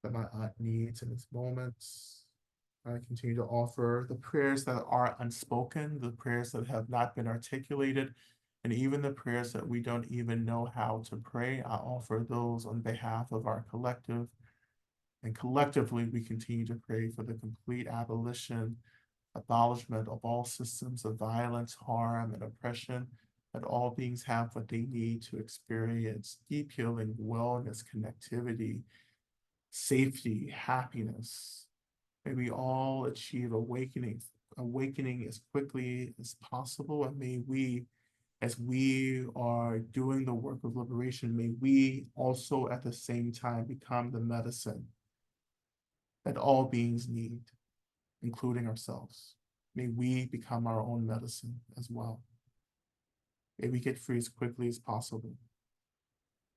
that my aunt needs in this moment. I continue to offer the prayers that are unspoken, the prayers that have not been articulated, and even the prayers that we don't even know how to pray. I offer those on behalf of our collective. And collectively, we continue to pray for the complete abolishment of all systems of violence, harm, and oppression, that all beings have what they need to experience deep healing, wellness, connectivity, safety, happiness. May we all achieve awakening as quickly as possible, and may we, as we are doing the work of liberation, may we also at the same time become the medicine that all beings need, including ourselves. May we become our own medicine as well. May we get free as quickly as possible.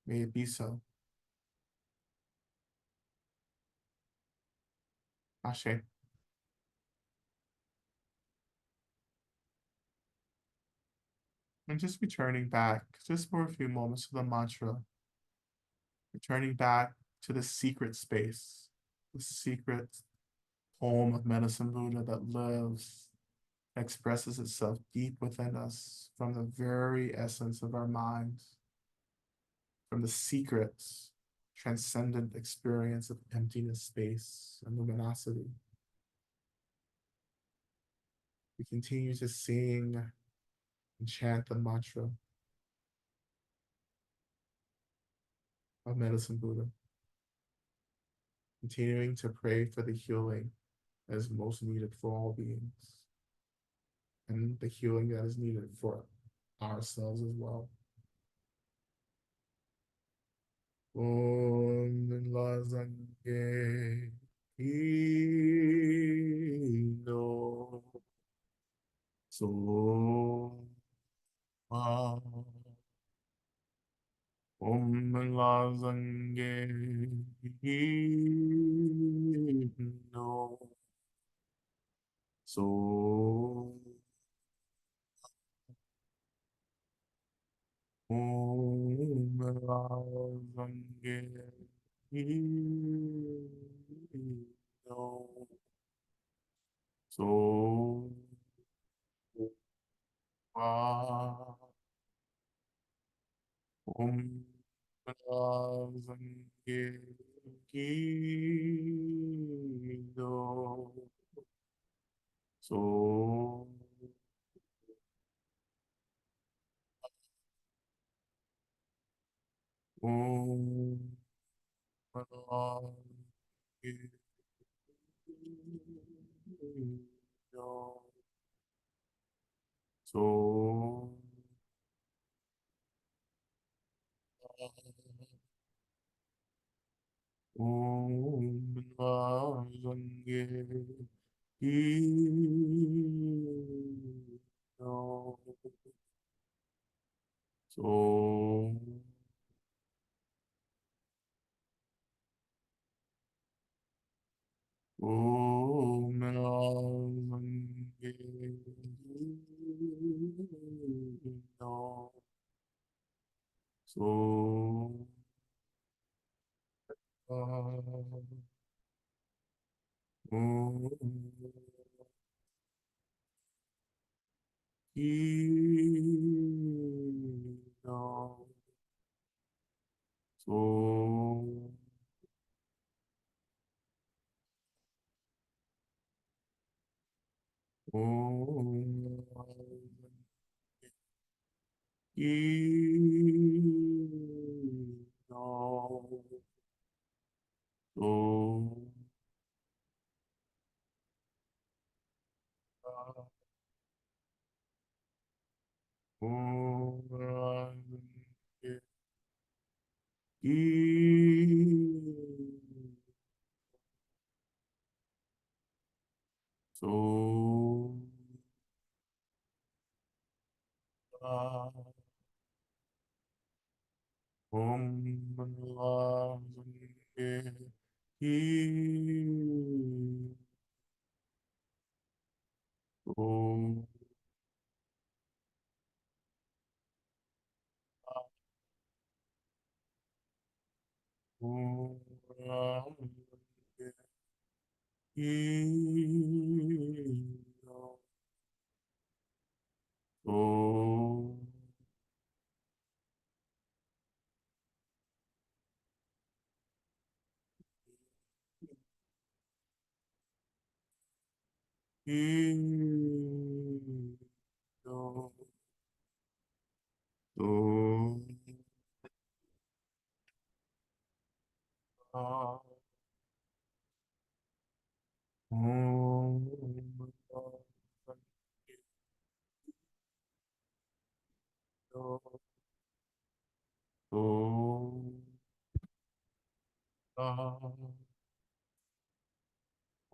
May it be so. Ashe. And just returning back, just for a few moments to the mantra, returning back to the secret space, the secret home of Medicine Buddha that lives, expresses itself deep within us from the very essence of our minds, from the secret, transcendent experience of emptiness, space, and luminosity. We continue to sing and chant the mantra of Medicine Buddha, continuing to pray for the healing that is most needed for all beings, and the healing that is needed for ourselves as well. Om Lazange Ino So Om Lazange Ino So So Om Gido. So Om Gido. So Om Gido. So Om Gido. So Om Gido. So Om Gido. So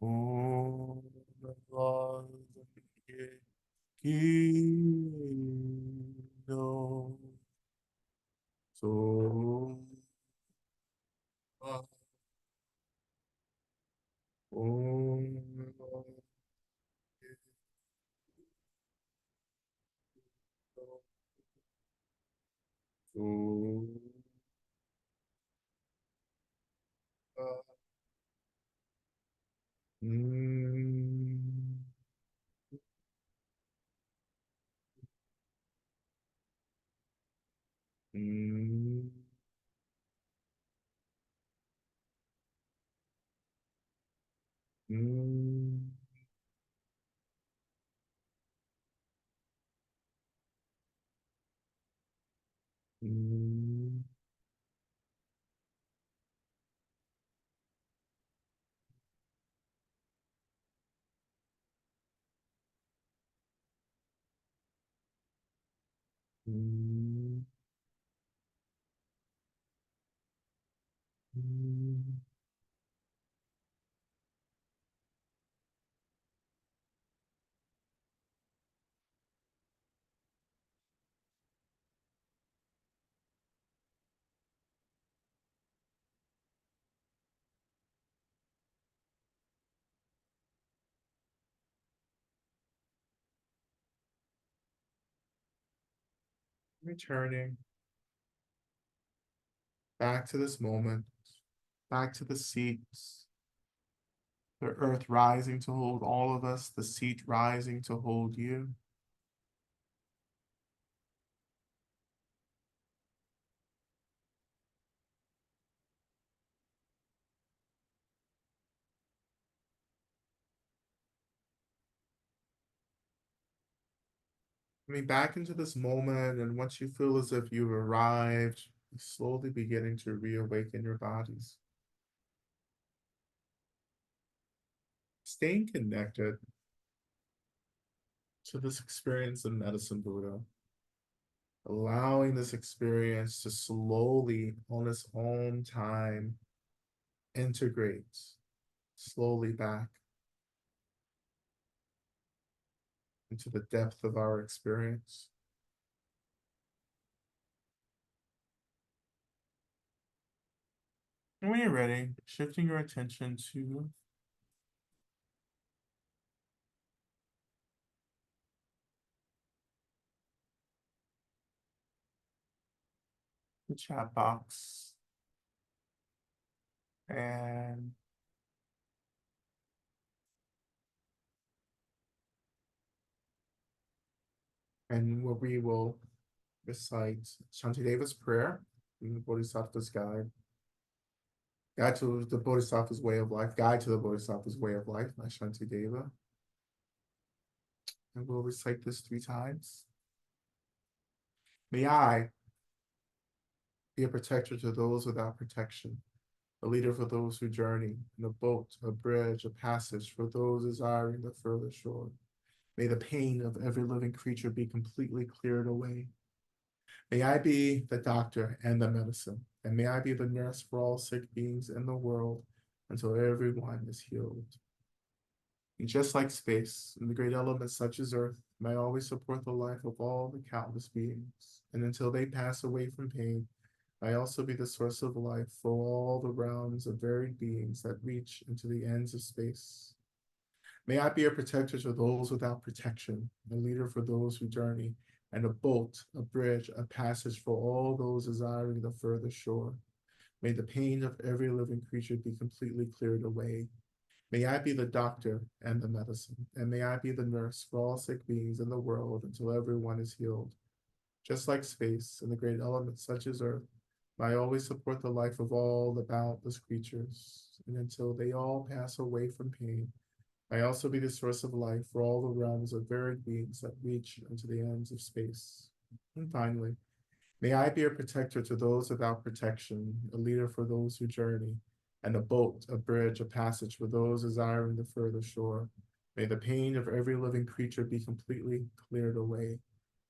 Om Gido. So Om Om Om So returning. back to this moment, back to the seats, the earth rising to hold all of us, the seat rising to hold you. Coming back into this moment, and once you feel as if you've arrived, slowly beginning to reawaken your bodies. Staying connected to this experience of medicine Buddha, allowing this experience to slowly, on its own time, integrate slowly back into the depth of our experience. And when you're ready, shifting your attention to the chat box and where we will recite Shantideva's prayer in the Bodhisattva's guide. Guide to the Bodhisattva's way of life, guide to the Bodhisattva's way of life by Shantideva. And we'll recite this 3 times. May I be a protector to those without protection, a leader for those who journey, and a boat, a bridge, a passage for those desiring the further shore. May the pain of every living creature be completely cleared away. May I be the doctor and the medicine, and may I be the nurse for all sick beings in the world until everyone is healed. And just like space and the great elements such as earth, may I always support the life of all the countless beings, and until they pass away from pain, may I also be the source of life for all the realms of varied beings that reach into the ends of space. May I be a protector to those without protection, a leader for those who journey, and a boat, a bridge, a passage for all those desiring the further shore. May the pain of every living creature be completely cleared away. May I be the doctor and the medicine, and may I be the nurse for all sick beings in the world until everyone is healed. Just like space and the great elements such as earth, may I always support the life of all the boundless creatures, and until they all pass away from pain, may I also be the source of life for all the realms of varied beings that reach into the ends of space. And finally, may I be a protector to those without protection, a leader for those who journey, and a boat, a bridge, a passage for those desiring the further shore. May the pain of every living creature be completely cleared away.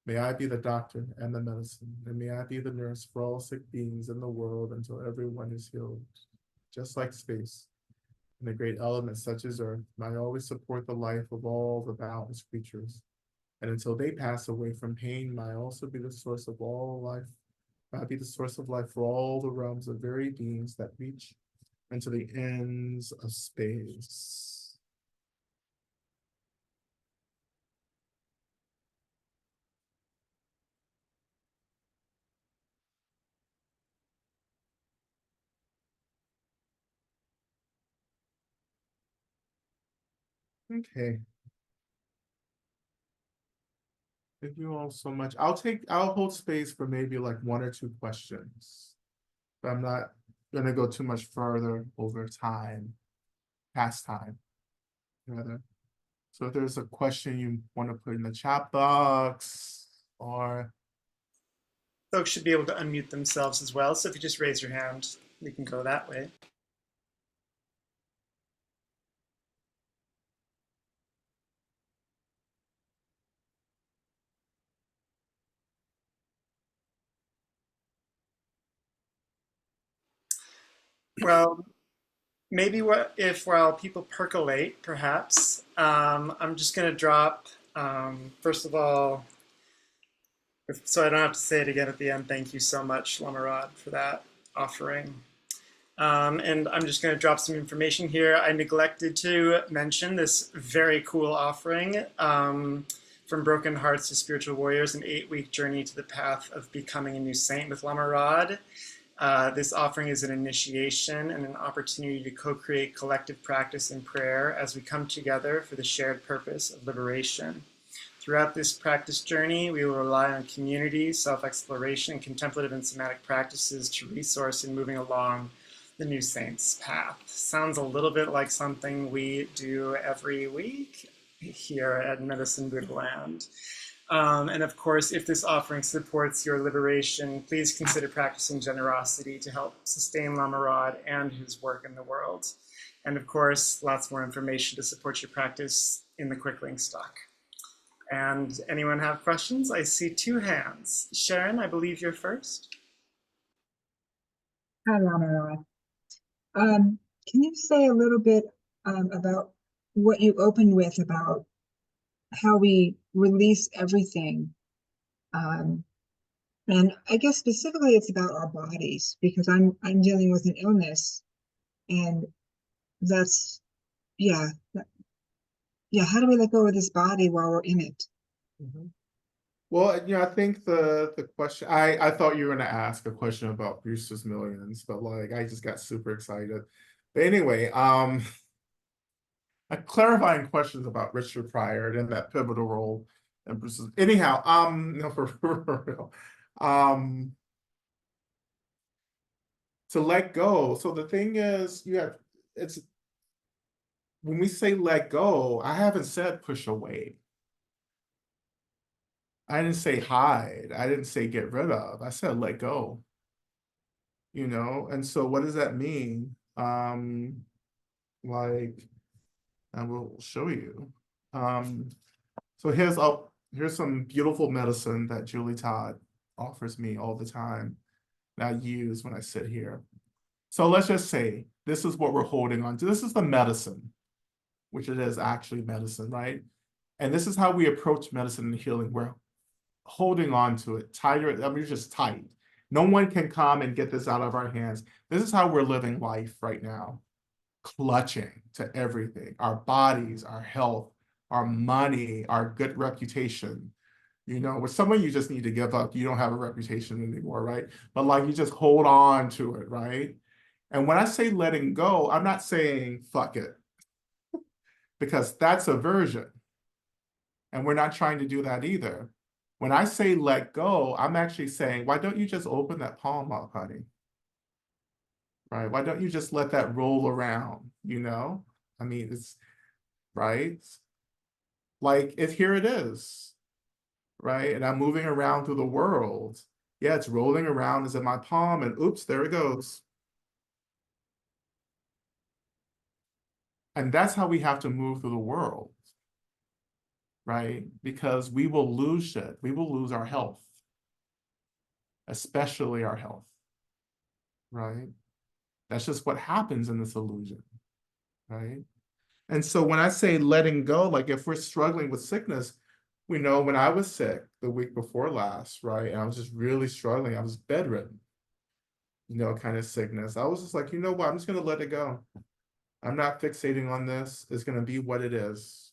May I be the doctor and the medicine, and may I be the nurse for all sick beings in the world until everyone is healed. Just like space and the great elements such as earth, may I always support the life of all the boundless creatures. And until they pass away from pain, may I also be the source of all life. May I be the source of life for all the realms of varied beings that reach into the ends of space. Okay. Thank you all so much. I'll hold space for maybe like 1 or 2 questions. But I'm not gonna go too much further over time, past time, rather. So if there's a question you want to put in the chat box, or
Folks should be able to unmute themselves as well. So if you just raise your hand, we can go that way. Well, maybe while people percolate, perhaps, I'm just going to drop, first of all, so I don't have to say it again at the end, thank you so much, Lama Rod, for that offering. And I'm just going to drop some information here. I neglected to mention this very cool offering, From Broken Hearts to Spiritual Warriors, an 8-week journey to the path of becoming a new saint with Lama Rod. This offering is an initiation and an opportunity to co-create collective practice in prayer as we come together for the shared purpose of liberation. Throughout this practice journey, we will rely on community, self-exploration, and contemplative and somatic practices to resource in moving along the new saint's path. Sounds a little bit like something we do every week here at Medicine Buddha Land. And of course, if this offering supports your liberation, please consider practicing generosity to help sustain Lama Rod and his work in the world. And of course, lots more information to support your practice in the quick link stock. And anyone have questions? I see 2 hands. Sharon, I believe you're first.
Hi, Lama Rod. Can you say a little bit about what you opened with about how we release everything? And I guess specifically it's about our bodies because I'm dealing with an illness, and that's yeah, yeah. How do we let go of this body while we're in it?
Mhm. Well, I think the question, I thought you were gonna ask a question about Brewster's Millions, but like I just got super excited. But anyway, a clarifying questions about Richard Pryor and that pivotal role and Bruce's anyhow, no, for real. To let go. So the thing is, it's when we say let go, I haven't said push away. I didn't say hide. I didn't say get rid of. I said let go. And so what does that mean? Like I will show you. So here's some beautiful medicine that Julie Todd offers me all the time that I use when I sit here. So let's just say this is what we're holding on to. This is the medicine, which it is actually medicine, right? And this is how we approach medicine and healing. We're holding on to it tighter. I mean, it's just tight. No one can come and get this out of our hands. This is how we're living life right now, clutching to everything, our bodies, our health, our money, our good reputation. With someone you just need to give up. You don't have a reputation anymore, right? But like you just hold on to it, right? And when I say letting go, I'm not saying fuck it, because that's aversion. And we're not trying to do that either. When I say let go, I'm actually saying, why don't you just open that palm up, honey? Right? Why don't you just let that roll around? I mean, it's right. Like here it is, right? And I'm moving around through the world. Yeah, it's rolling around, it's in my palm, and oops, there it goes. And that's how we have to move through the world, right? Because we will lose shit. We will lose our health, especially our health, right? That's just what happens in this illusion, right? And so when I say letting go, like if we're struggling with sickness, when I was sick the week before last, right? And I was just really struggling. I was bedridden, kind of sickness. I was just like, you know what? I'm just going to let it go. I'm not fixating on this. It's going to be what it is.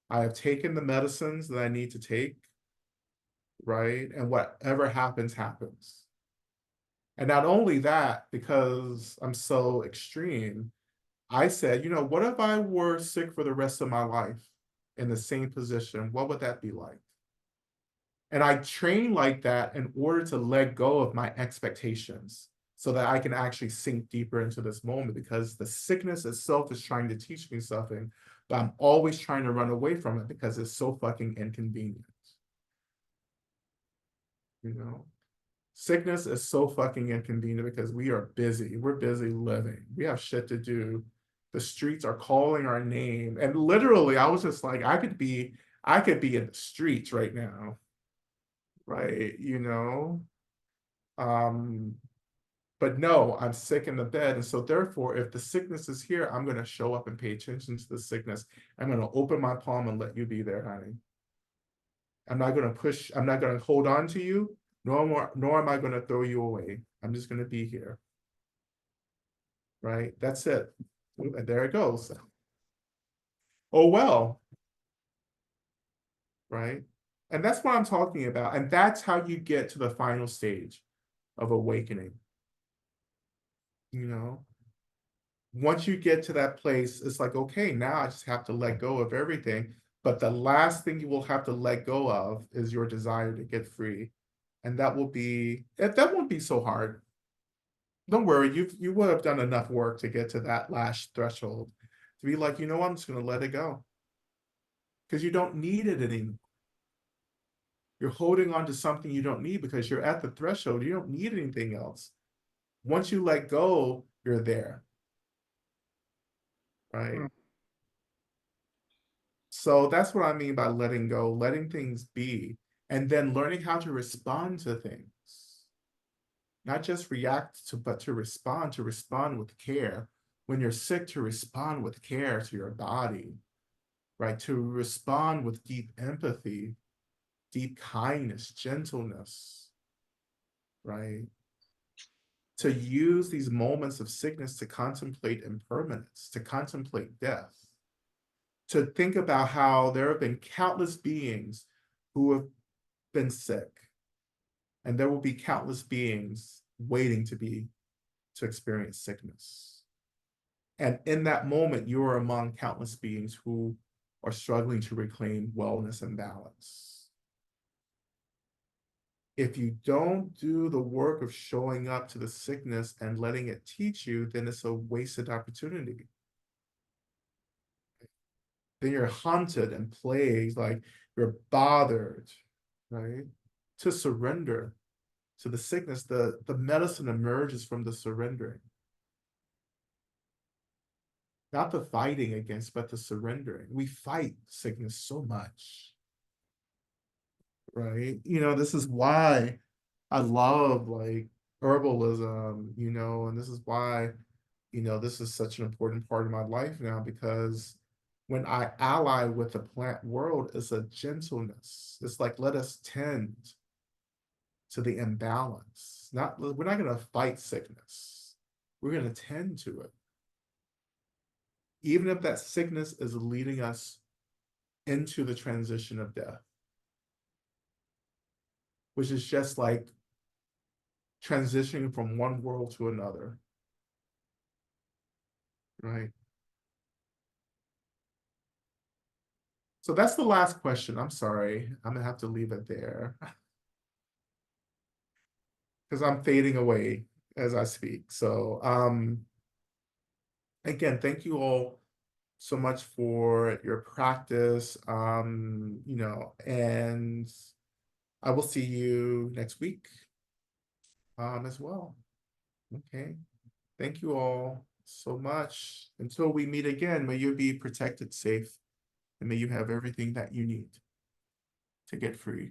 I have taken the medicines that I need to take, right? And whatever happens, happens. And not only that, because I'm so extreme, I said, what if I were sick for the rest of my life in the same position? What would that be like? And I train like that in order to let go of my expectations so that I can actually sink deeper into this moment, because the sickness itself is trying to teach me something, but I'm always trying to run away from it because it's so fucking inconvenient. Sickness is so fucking inconvenient because we are busy. We're busy living. We have shit to do. The streets are calling our name. And literally, I was just like, I could be in the streets right now. Right. But no, I'm sick in the bed. And so therefore, if the sickness is here, I'm going to show up and pay attention to the sickness. I'm going to open my palm and let you be there, honey. I'm not going to hold on to you, nor am I going to throw you away. I'm just going to be here. Right? That's it. And there it goes. Oh, well. Right? And that's what I'm talking about. And that's how you get to the final stage of awakening. you know. Once you get to that place, it's like, okay, now I just have to let go of everything. But the last thing you will have to let go of is your desire to get free. And that will be, that won't be so hard. Don't worry, you would have done enough work to get to that last threshold to be like, you know what, I'm just gonna let it go. Because you don't need it anymore. You're holding on to something you don't need because you're at the threshold. You don't need anything else. Once you let go, you're there. Right?
Mm.
So that's what I mean by letting go, letting things be, and then learning how to respond to things. Not just react to, but to respond with care. When you're sick, to respond with care to your body, right? To respond with deep empathy, deep kindness, gentleness, right? To use these moments of sickness to contemplate impermanence, to contemplate death, to think about how there have been countless beings who have been sick, and there will be countless beings waiting to experience sickness. And in that moment, you are among countless beings who are struggling to reclaim wellness and balance. If you don't do the work of showing up to the sickness and letting it teach you, then it's a wasted opportunity. Then you're haunted and plagued, like you're bothered, right? To surrender to the sickness, the medicine emerges from the surrendering. Not the fighting against, but the surrendering. We fight sickness so much, right? You know, this is why I love like herbalism, you know, and this is why, you know, this is such an important part of my life now because when I ally with the plant world, it's a gentleness. It's like, let us tend to the imbalance. We're not going to fight sickness. We're going to tend to it. Even if that sickness is leading us into the transition of death, which is just like transitioning from one world to another, right? So that's the last question. I'm sorry. I'm gonna have to leave it there because I'm fading away as I speak. So again, thank you all so much for your practice. You know, and I will see you next week as well. Okay. Thank you all so much. Until we meet again, may you be protected, safe, and may you have everything that you need to get free.